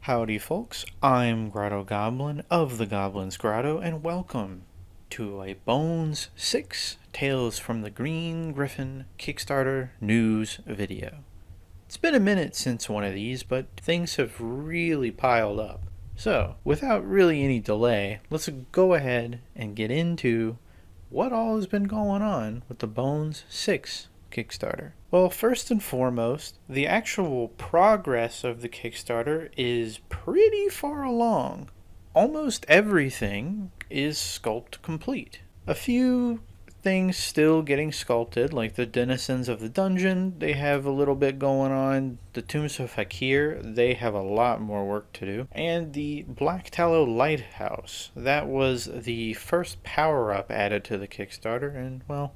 Howdy folks, I'm Grotto Goblin of the Goblin's Grotto, and welcome to a Bones 6 Tales from the Green Griffin Kickstarter news video. It's been a minute since one of these, but things have really piled up. So, without really any delay, let's go ahead and get into what all has been going on with the Bones 6 Kickstarter. Well, first and foremost, the actual progress of the Kickstarter is pretty far along. Almost everything is sculpt complete. A few things still getting sculpted, like the denizens of the dungeon, they have a little bit going on. The tombs of Hakir, they have a lot more work to do. And the Black Tallow Lighthouse, that was the first power-up added to the Kickstarter, and well,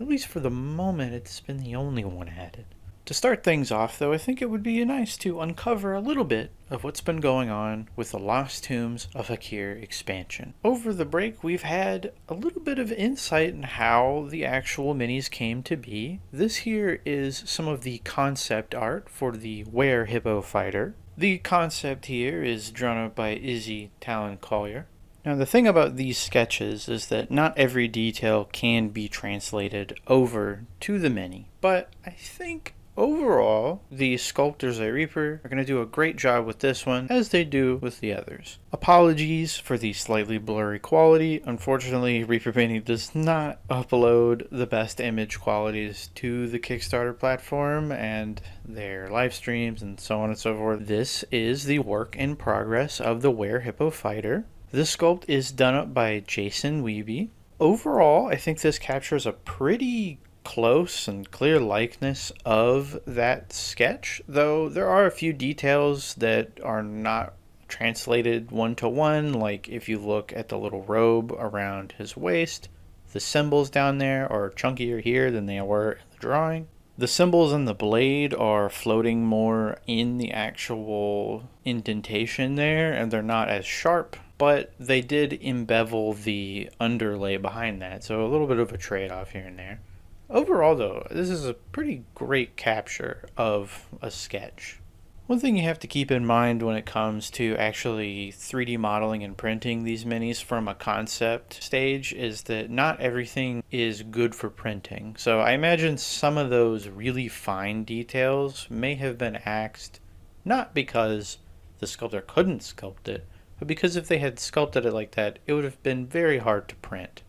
at least for the moment, it's been the only one added. To start things off, though, I think it would be nice to uncover a little bit of what's been going on with the Lost Tombs of Hakir expansion. Over the break, we've had a little bit of insight in how the actual minis came to be. This here is some of the concept art for the Were-Hippo fighter. The concept here is drawn up by Izzy Talon Collier. Now, the thing about these sketches is that not every detail can be translated over to the mini, but I think overall, the sculptors at Reaper are going to do a great job with this one, as they do with the others. Apologies for the slightly blurry quality. Unfortunately, Reaper Painting does not upload the best image qualities to the Kickstarter platform and their live streams and so on and so forth. This is the work in progress of the Were-Hippo fighter. This sculpt is done up by Jason Wiebe. Overall, I think this captures a pretty close and clear likeness of that sketch, though there are a few details that are not translated one-to-one, like if you look at the little robe around his waist, the symbols down there are chunkier here than they were in the drawing. The symbols on the blade are floating more in the actual indentation there, and they're not as sharp, but they did embevel the underlay behind that, so a little bit of a trade-off here and there. Overall, though, this is a pretty great capture of a sketch. One thing you have to keep in mind when it comes to actually 3D modeling and printing these minis from a concept stage is that not everything is good for printing. So I imagine some of those really fine details may have been axed, not because the sculptor couldn't sculpt it, but because if they had sculpted it like that, it would have been very hard to print.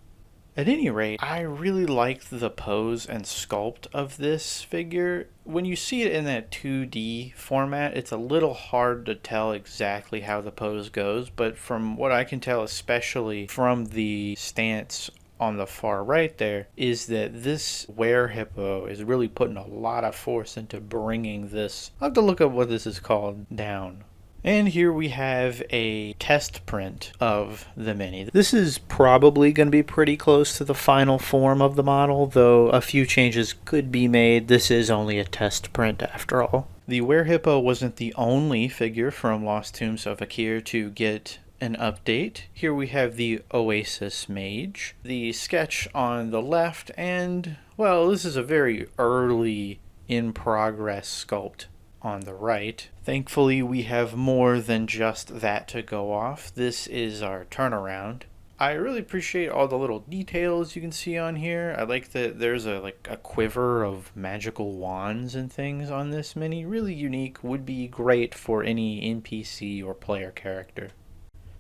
At any rate, I really liked the pose and sculpt of this figure. When you see it in that 2D format, it's a little hard to tell exactly how the pose goes, but from what I can tell, especially from the stance on the far right there, is that this Were-Hippo is really putting a lot of force into bringing this, I'll have to look up what this is called, down. And here we have a test print of the mini. This is probably going to be pretty close to the final form of the model, though a few changes could be made. This is only a test print after all. The Were-Hippo wasn't the only figure from Lost Tombs of Hakir to get an update. Here we have the Oasis Mage, the sketch on the left, and, well, this is a very early in-progress sculpt on the right. Thankfully, we have more than just that to go off. This is our turnaround. I really appreciate all the little details you can see on here. I like that there's a quiver of magical wands and things on this mini. Really unique, would be great for any NPC or player character.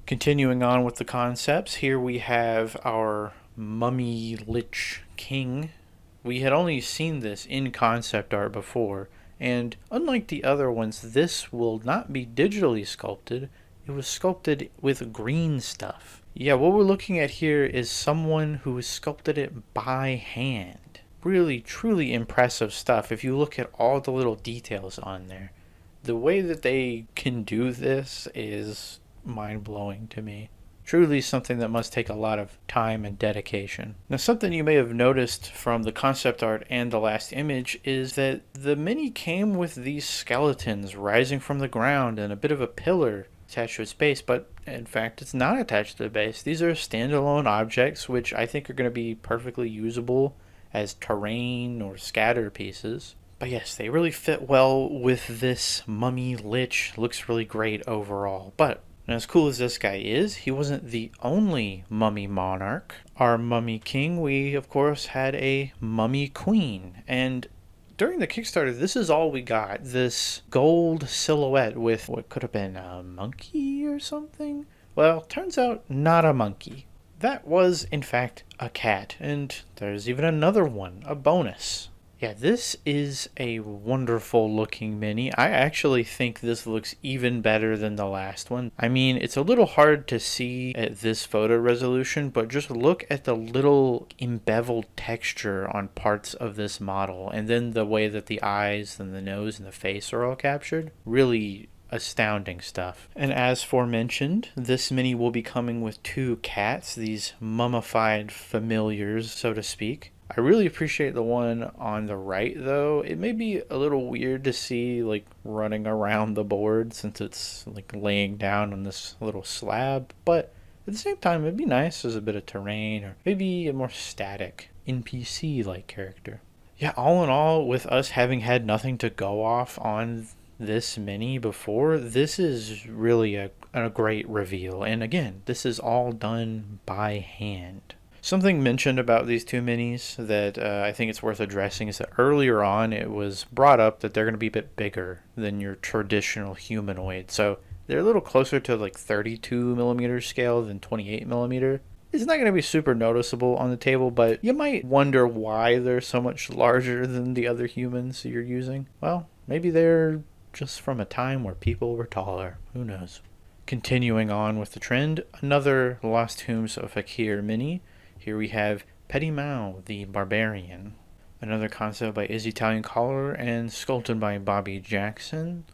Continuing on with the concepts, here we have our Mummy Lich King. We had only seen this in concept art before, and unlike the other ones, this will not be digitally sculpted. It was sculpted with green stuff. Yeah, what we're looking at here is someone who has sculpted it by hand. Really, truly impressive stuff if you look at all the little details on there. The way that they can do this is mind-blowing to me. Truly something that must take a lot of time and dedication. Now, something you may have noticed from the concept art and the last image is that the mini came with these skeletons rising from the ground and a bit of a pillar attached to its base, but in fact it's not attached to the base. These are standalone objects which I think are going to be perfectly usable as terrain or scatter pieces. But yes, they really fit well with this mummy lich. Looks really great overall. But as cool as this guy is, he wasn't the only mummy monarch. Our mummy king, we of course had a mummy queen. And during the Kickstarter, this is all we got. This gold silhouette with what could have been a monkey or something. Well, turns out not a monkey. That was, in fact, a cat. And there's even another one, a bonus. Yeah, this is a wonderful looking mini. I actually think this looks even better than the last one. I mean, it's a little hard to see at this photo resolution, but just look at the little embeveled texture on parts of this model, and then the way that the eyes and the nose and the face are all captured. Really astounding stuff. And as forementioned, this mini will be coming with 2 cats, these mummified familiars, so to speak. I really appreciate the one on the right, though. It may be a little weird to see, like, running around the board since it's, like, laying down on this little slab, but at the same time, it'd be nice as a bit of terrain, or maybe a more static NPC-like character. Yeah, all in all, with us having had nothing to go off on this mini before, this is really a great reveal. And again, this is all done by hand. Something mentioned about these 2 minis that I think it's worth addressing is that earlier on it was brought up that they're going to be a bit bigger than your traditional humanoid. So they're a little closer to like 32 millimeter scale than 28 millimeter. It's not going to be super noticeable on the table, but you might wonder why they're so much larger than the other humans you're using. Well, maybe they're just from a time where people were taller. Who knows? Continuing on with the trend, another Lost Tombs of Fakir mini. Here we have Petty Mao, the Barbarian. Another concept by Is Italian Color and sculpted by Bobby Jackson.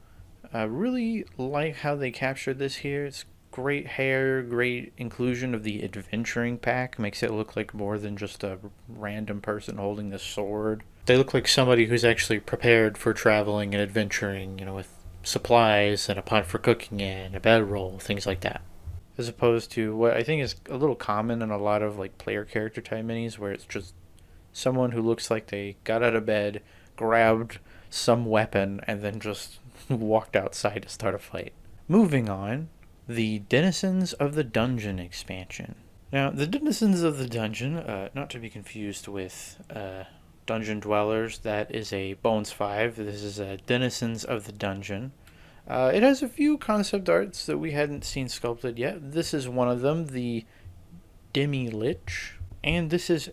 I really like how they captured this here. It's great hair, great inclusion of the adventuring pack. Makes it look like more than just a random person holding the sword. They look like somebody who's actually prepared for traveling and adventuring, with supplies and a pot for cooking in, a bedroll, things like that. As opposed to what I think is a little common in a lot of like player character type minis, where it's just someone who looks like they got out of bed, grabbed some weapon, and then just walked outside to start a fight. Moving on, the Denizens of the Dungeon expansion. Now, the Denizens of the Dungeon, not to be confused with Dungeon Dwellers, that is a Bones 5. This is a Denizens of the Dungeon. It has a few concept arts that we hadn't seen sculpted yet. This is one of them, the Demi-Lich. And this is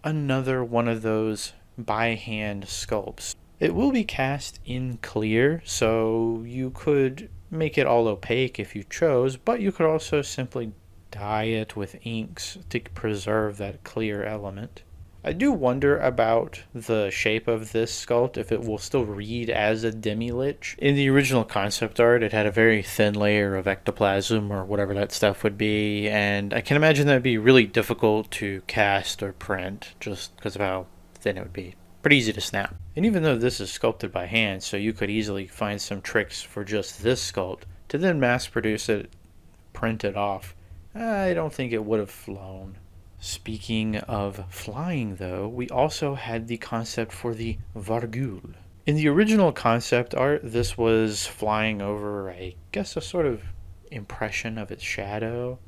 another one of those by-hand sculpts. It will be cast in clear, so you could make it all opaque if you chose, but you could also simply dye it with inks to preserve that clear element. I do wonder about the shape of this sculpt, if it will still read as a demi-lich. In the original concept art, it had a very thin layer of ectoplasm or whatever that stuff would be, and I can imagine that would be really difficult to cast or print just because of how thin it would be. Pretty easy to snap. And even though this is sculpted by hand, so you could easily find some tricks for just this sculpt, to then mass produce it, print it off, I don't think it would have flown. Speaking of flying, though, we also had the concept for the Vargul. In the original concept art, this was flying over, I guess, a sort of impression of its shadow.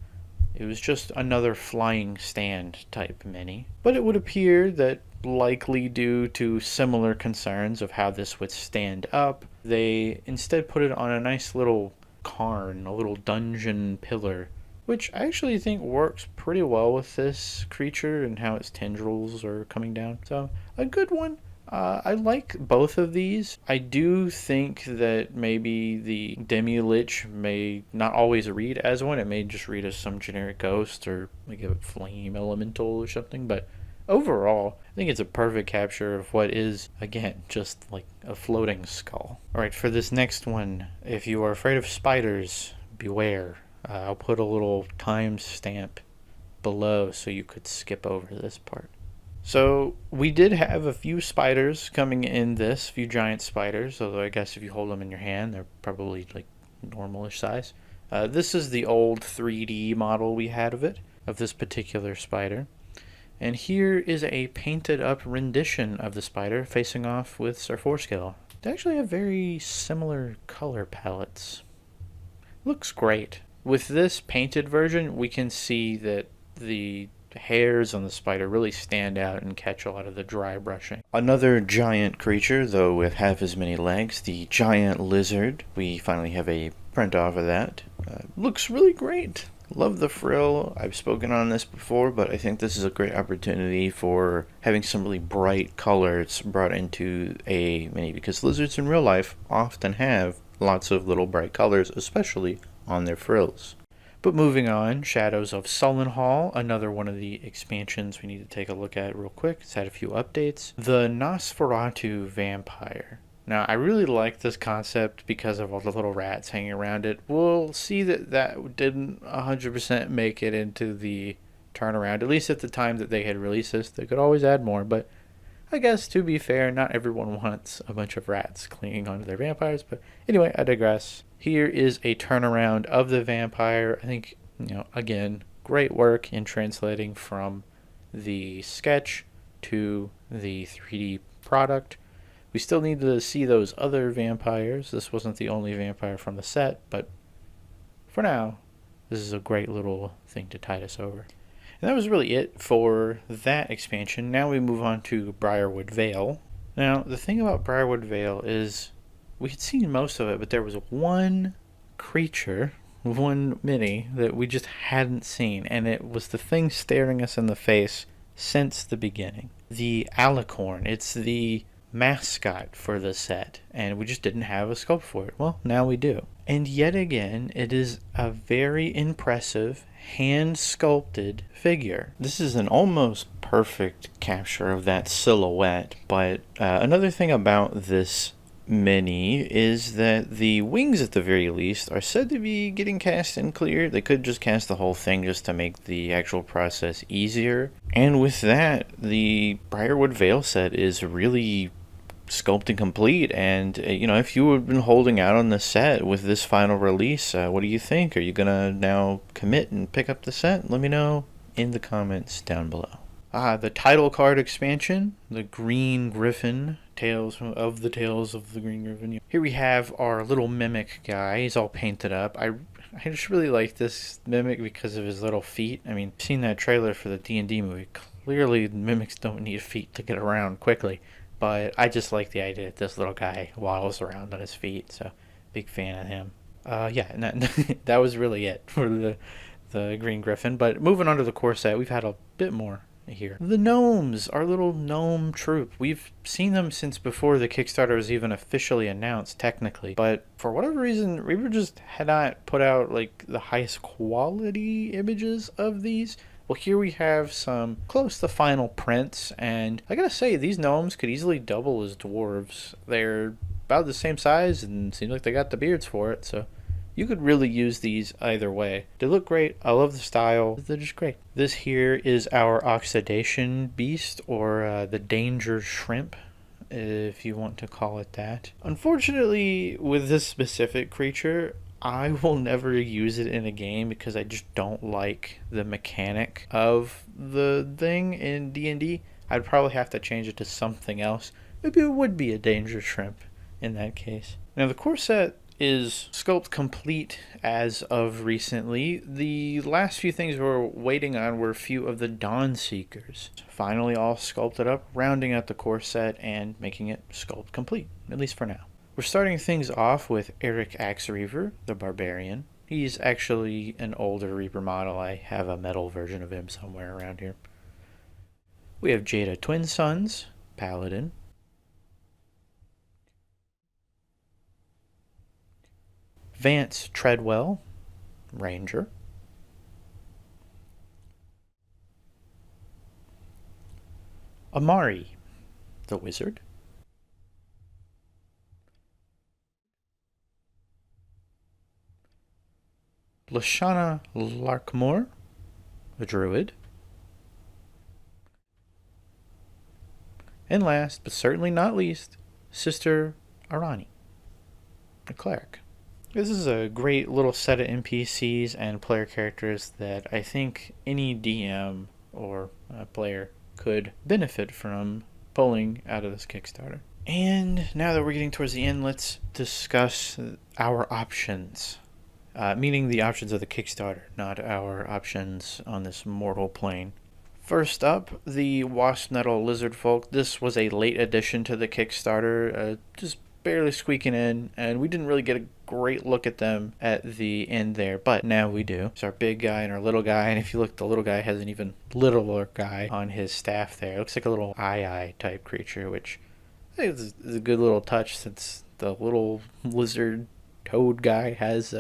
It was just another flying stand type mini. But it would appear that, likely due to similar concerns of how this would stand up, they instead put it on a nice little cairn, a little dungeon pillar, which I actually think works pretty well with this creature and how its tendrils are coming down. So, a good one. I like both of these. I do think that maybe the Demi-Lich may not always read as one. It may just read as some generic ghost or like a flame elemental or something. But overall, I think it's a perfect capture of what is, again, just like a floating skull. Alright, for this next one, if you are afraid of spiders, beware. I'll put a little time stamp below so you could skip over this part. So we did have a few spiders coming in this, few giant spiders, although I guess if you hold them in your hand, they're probably like normalish size. This is the old 3D model we had of it, of this particular spider. And here is a painted up rendition of the spider facing off with Sir Foreskill. They actually have very similar color palettes. Looks great. With this painted version, we can see that the hairs on the spider really stand out and catch a lot of the dry brushing. Another giant creature, though with half as many legs, the giant lizard. We finally have a print off of that. Looks really great. Love the frill. I've spoken on this before, but I think this is a great opportunity for having some really bright colors brought into a mini, because lizards in real life often have lots of little bright colors, especially on their frills. But moving on, Shadows of Sullenhall, another one of the expansions we need to take a look at real quick. It's had a few updates. The Nosferatu Vampire. Now, I really like this concept because of all the little rats hanging around it. We'll see that that didn't 100% make it into the turnaround, at least at the time that they had released this. They could always add more, but I guess, to be fair, not everyone wants a bunch of rats clinging onto their vampires. But anyway, I digress. Here is a turnaround of the vampire. I think, again, great work in translating from the sketch to the 3D product. We still need to see those other vampires. This wasn't the only vampire from the set, but for now, this is a great little thing to tide us over. And that was really it for that expansion. Now we move on to Briarwood Vale. Now, the thing about Briarwood Vale is we had seen most of it, but there was one creature, one mini, that we just hadn't seen, and it was the thing staring us in the face since the beginning. The Alicorn. It's the mascot for the set, and we just didn't have a sculpt for it. Well, now we do. And yet again, it is a very impressive hand sculpted figure. This is an almost perfect capture of that silhouette, but another thing about this mini is that the wings, at the very least, are said to be getting cast and cleared. They could just cast the whole thing just to make the actual process easier. And with that, the Briarwood Vale set is really sculpting complete, and if you have been holding out on the set with this final release, what do you think? Are you gonna now commit and pick up the set? Let me know in the comments down below. The title card expansion, the Green Griffin, Tales of the Green Griffin. Here we have our little mimic guy. He's all painted up. I just really like this mimic because of his little feet. I mean, seen that trailer for the D&D movie. Clearly, mimics don't need feet to get around quickly. But I just like the idea that this little guy waddles around on his feet, so big fan of him. That was really it for the Green Griffin. But moving on to the core set, we've had a bit more here. The gnomes, our little gnome troop. We've seen them since before the Kickstarter was even officially announced, technically. But for whatever reason, Reaper just had not put out like the highest quality images of these. Well, here we have some close to final prints, and I gotta say, these gnomes could easily double as dwarves. They're about the same size, and seems like they got the beards for it, so you could really use these either way. They look great. I love the style. They're just great. This here is our oxidation beast, or the danger shrimp, if you want to call it that. Unfortunately, with this specific creature, I will never use it in a game because I just don't like the mechanic of the thing in D&D. I'd probably have to change it to something else. Maybe it would be a danger shrimp in that case. Now, the core set is sculpt complete as of recently. The last few things we're waiting on were a few of the Dawn Seekers. Finally all sculpted up, rounding out the core set and making it sculpt complete, at least for now. We're starting things off with Eric Axereaver, the Barbarian. He's actually an older Reaper model. I have a metal version of him somewhere around here. We have Jada Twin Sons, Paladin. Vance Treadwell, Ranger. Amari, the Wizard. Lashana Larkmore, a Druid. And last, but certainly not least, Sister Arani, a Cleric. This is a great little set of NPCs and player characters that I think any DM or a player could benefit from pulling out of this Kickstarter. And now that we're getting towards the end, let's discuss our options. Meaning the options of the Kickstarter, not our options on this mortal plane. First up, the Wasp Nettle Lizard Folk. This was a late addition to the Kickstarter, just barely squeaking in, and we didn't really get a great look at them at the end there, but now we do. It's our big guy and our little guy, and if you look, the little guy has an even littler guy on his staff there. It looks like a little eye type creature, which I think is a good little touch since the little lizard toad guy has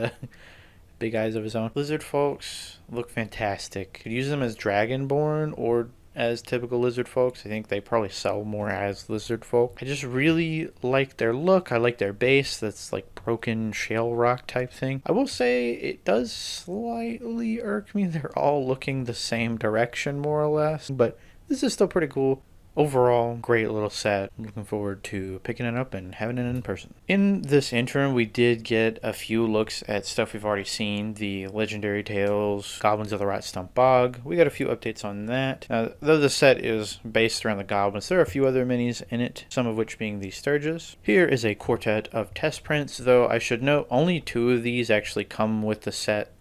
big eyes of his own. Lizard folks look fantastic. Could use them as Dragonborn or as typical lizard folks. I think they probably sell more as lizard folk. I just really like their look. I like their base. That's like broken shale rock type thing. I will say it does slightly irk me. They're all looking the same direction more or less, but this is still pretty cool. Overall, great little set. I'm looking forward to picking it up and having it in person. In this interim, we did get a few looks at stuff we've already seen. The Legendary Tales, Goblins of the Rot Stump Bog. We got a few updates on that. Though the set is based around the Goblins, there are a few other minis in it, some of which being the Sturges. Here is a quartet of test prints, though I should note only 2 of these actually come with the set.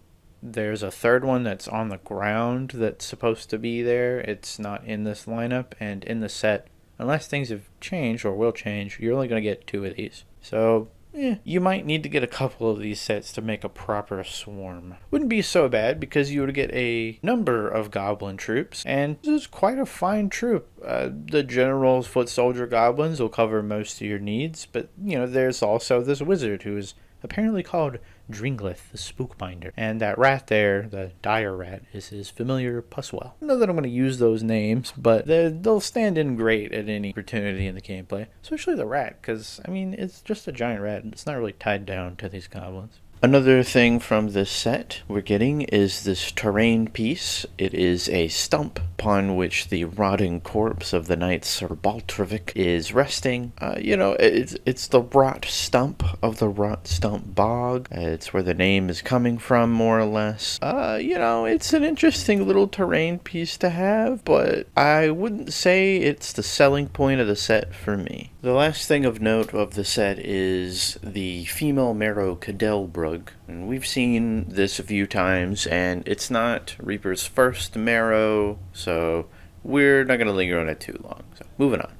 There's a third one that's on the ground that's supposed to be there. It's not in this lineup, and in the set, unless things have changed or will change, you're only going to get 2 of these. So, you might need to get a couple of these sets to make a proper swarm. Wouldn't be so bad because you would get a number of goblin troops, and this is quite a fine troop. The General's Foot Soldier Goblins will cover most of your needs, but, there's also this wizard who is apparently called Dringlith, the Spookbinder. And that rat there, the Dire Rat, is his familiar Puswell. I know that I'm going to use those names, but they'll stand in great at any opportunity in the gameplay. Especially the rat, because, it's just a giant rat. It's not really tied down to these goblins. Another thing from this set we're getting is this terrain piece. It is a stump upon which the rotting corpse of the knight Sir Baltrovic is resting. It's the rot stump of the Rot Stump Bog. It's where the name is coming from, more or less. It's an interesting little terrain piece to have, but I wouldn't say it's the selling point of the set for me. The last thing of note of the set is the female Marrow Cadelbrug. And we've seen this a few times, and it's not Reaper's first Marrow, so we're not going to linger on it too long. So, moving on.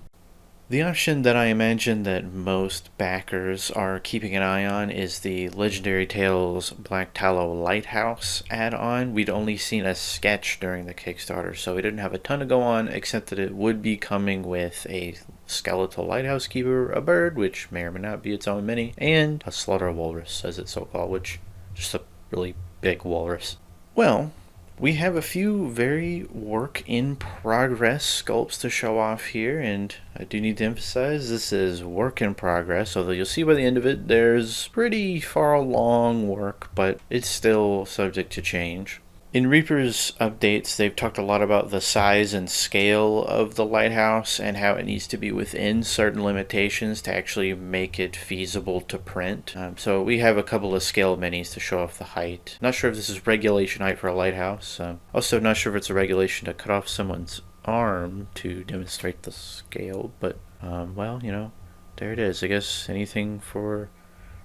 The option that I imagine that most backers are keeping an eye on is the Legendary Tales Black Tallow Lighthouse add-on. We'd only seen a sketch during the Kickstarter, so we didn't have a ton to go on, except that it would be coming with a skeletal lighthouse keeper, a bird, which may or may not be its own mini, and a slaughter walrus, as it's so called, which is just a really big walrus. Well, we have a few very work-in-progress sculpts to show off here, and I do need to emphasize this is work in progress, although you'll see by the end of it there's pretty far along work, but it's still subject to change. In Reaper's updates, they've talked a lot about the size and scale of the lighthouse and how it needs to be within certain limitations to actually make it feasible to print. So we have a couple of scale minis to show off the height. Not sure if this is regulation height for a lighthouse. Also not sure if it's a regulation to cut off someone's arm to demonstrate the scale, but there it is. I guess anything for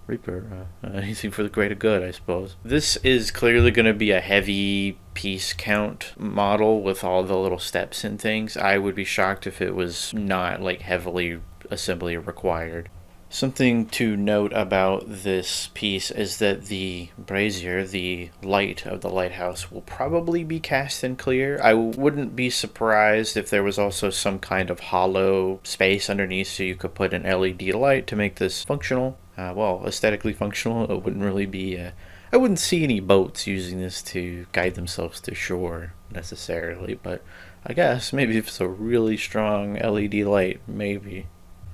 Reaper, anything for the greater good, I suppose. This is clearly going to be a heavy piece count model with all the little steps and things. I would be shocked if it was not heavily assembly required. Something to note about this piece is that the brazier, the light of the lighthouse, will probably be cast in clear. I wouldn't be surprised if there was also some kind of hollow space underneath so you could put an LED light to make this functional. Aesthetically functional. It wouldn't really be I wouldn't see any boats using this to guide themselves to shore necessarily, but I guess maybe if it's a really strong LED light, maybe.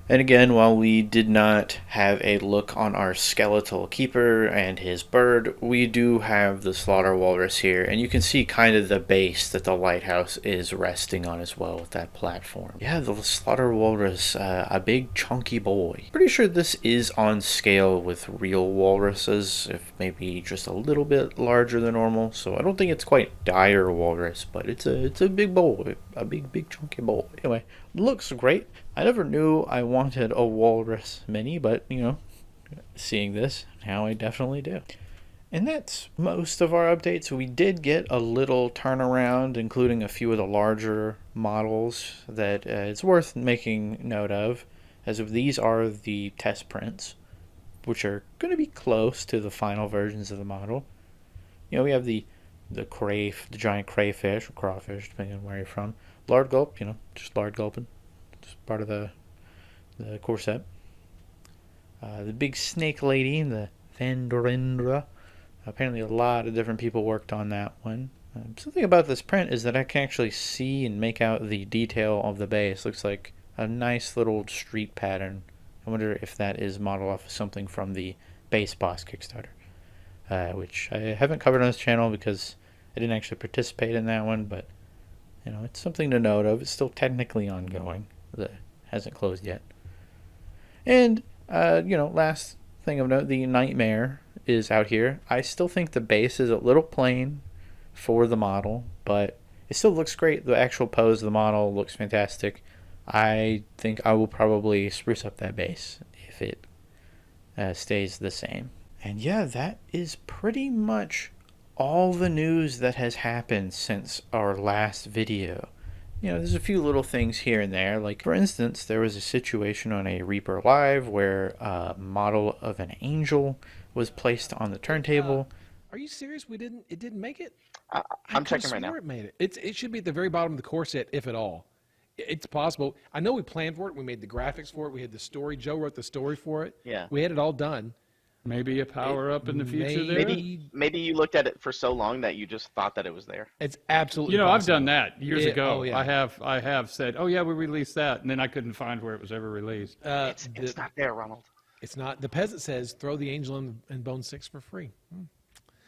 And again, while we did not have a look on our skeletal keeper and his bird, we do have the slaughter walrus here, and you can see kind of the base that the lighthouse is resting on as well with that platform. Yeah, the slaughter walrus, a big chunky boy. Pretty sure this is on scale with real walruses, if maybe just a little bit larger than normal. So I don't think it's quite dire walrus, but it's a big boy, a big chunky boy. Anyway, looks great. I never knew I wanted a walrus mini, but, you know, seeing this, now I definitely do. And that's most of our updates. We did get a little turnaround, including a few of the larger models that it's worth making note of, as if these are the test prints, which are going to be close to the final versions of the model. You know, we have the giant crayfish, or crawfish, depending on where you're from. Lard gulp, you know, just lard gulping. Part of the core set. The big snake lady, the Vandorindra. Apparently a lot of different people worked on that one. Something about this print is that I can actually see and make out the detail of the base. Looks like a nice little street pattern. I wonder if that is modeled off of something from the Base Boss Kickstarter, which I haven't covered on this channel because I didn't actually participate in that one, but you know, it's something to note of. It's still technically ongoing. That hasn't closed yet. And you know, last thing of note, the Nightmare is out here. I still think the base is a little plain for the model, but it still looks great. The actual pose of the model looks fantastic. I think I will probably spruce up that base if it stays the same. And yeah, that is pretty much all the news that has happened since our last video. You know, there's a few little things here and there. Like, for instance, there was a situation on a Reaper Live where a model of an angel was placed on the turntable. Are you serious? It didn't make it? I'm checking right now. It made it. It should be at the very bottom of the core set, if at all. It's possible. I know we planned for it. We made the graphics for it. We had the story. Joe wrote the story for it. Yeah. We had it all done. Maybe a power-up in the future there? Maybe you looked at it for so long that you just thought that it was there. It's absolutely You know, possible. I've done that years ago. Oh, yeah. I have said, oh, yeah, we released that, and then I couldn't find where it was ever released. It's not there, Ronald. It's not. The peasant says, throw the angel in Bone 6 for free.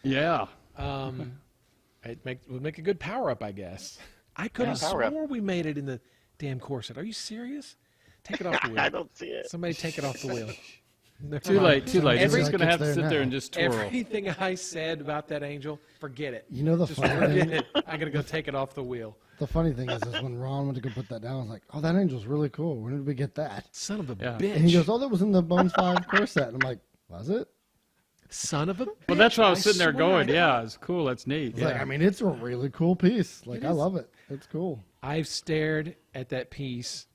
Yeah. It would make a good power-up, I guess. I could have swore we made it in the damn core set. Are you serious? Take it off the wheel. I don't see it. Somebody take it off the wheel. Too late. It's Every- just going to have to sit there and just twirl. Everything I said about that angel, forget it. You know the Just funny forget thing? it. I gotta go take it off the wheel. The funny thing is when Ron went to go put that down, I was like, oh, that angel's really cool. When did we get that? Son of a Yeah. bitch. And he goes, oh, that was in the Bones 5 core set. And I'm like, was it? Son of a bitch. Well, that's why I was sitting there swear going, I- yeah, it's cool. That's neat. It's Yeah. like, I mean, it's a really cool piece. Like, It I is. love it. It's cool. I've stared at that piece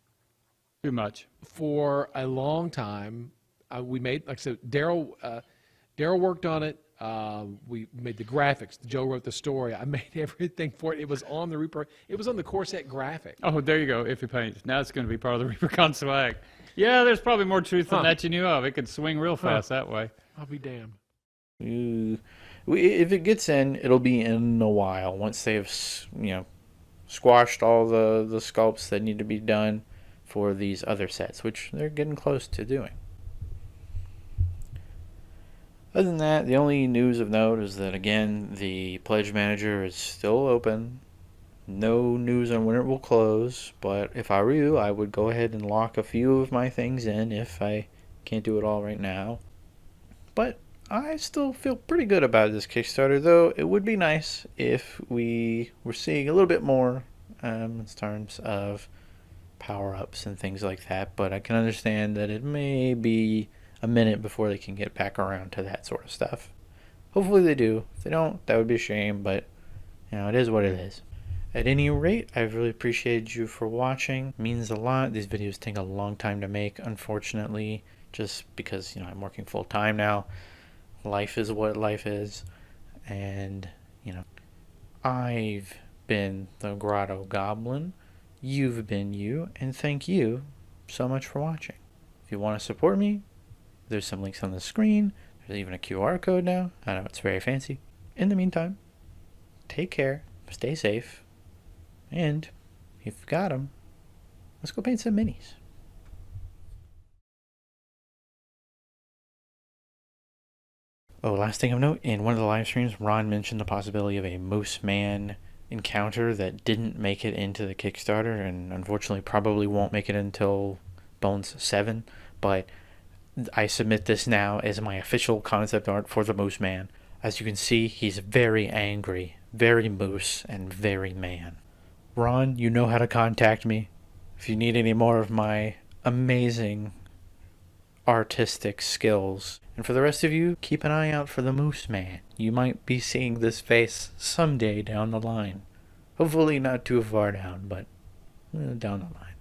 Too much. for a long time. We made, like I said, Daryl worked on it. We made the graphics. Joe wrote the story. I made everything for it. It was on the Reaper. It was on the core set graphic. Oh, there you go. If you paint. Now it's going to be part of the Reaper swag. Yeah, there's probably more truth than that you knew of. It could swing real fast that way. I'll be damned. If it gets in, it'll be in a while. Once they've, squashed all the sculpts that need to be done for these other sets, which they're getting close to doing. Other than that, the only news of note is that, again, the Pledge Manager is still open. No news on when it will close, but if I were you, I would go ahead and lock a few of my things in if I can't do it all right now. But I still feel pretty good about this Kickstarter, though it would be nice if we were seeing a little bit more in terms of power-ups and things like that, but I can understand that it may be a minute before they can get back around to that sort of stuff. Hopefully they do. If they don't, that would be a shame, but it is what it is. At any rate, I've really appreciated you for watching. It means a lot. These videos take a long time to make, unfortunately, just because I'm working full time now. Life is what life is, and I've been the Grotto Goblin. You've been you, and thank you so much for watching. If you want to support me, there's some links on the screen. There's even a QR code now. I know it's very fancy. In the meantime, take care, stay safe, and if you've got them, let's go paint some minis. Oh, last thing of note, in one of the live streams, Ron mentioned the possibility of a Moose Man encounter that didn't make it into the Kickstarter, and unfortunately probably won't make it until Bones 7, but I submit this now as my official concept art for the Moose Man. As you can see, he's very angry, very moose, and very man. Ron, you know how to contact me. If you need any more of my amazing artistic skills. And for the rest of you, keep an eye out for the Moose Man. You might be seeing this face someday down the line. Hopefully not too far down, but down the line.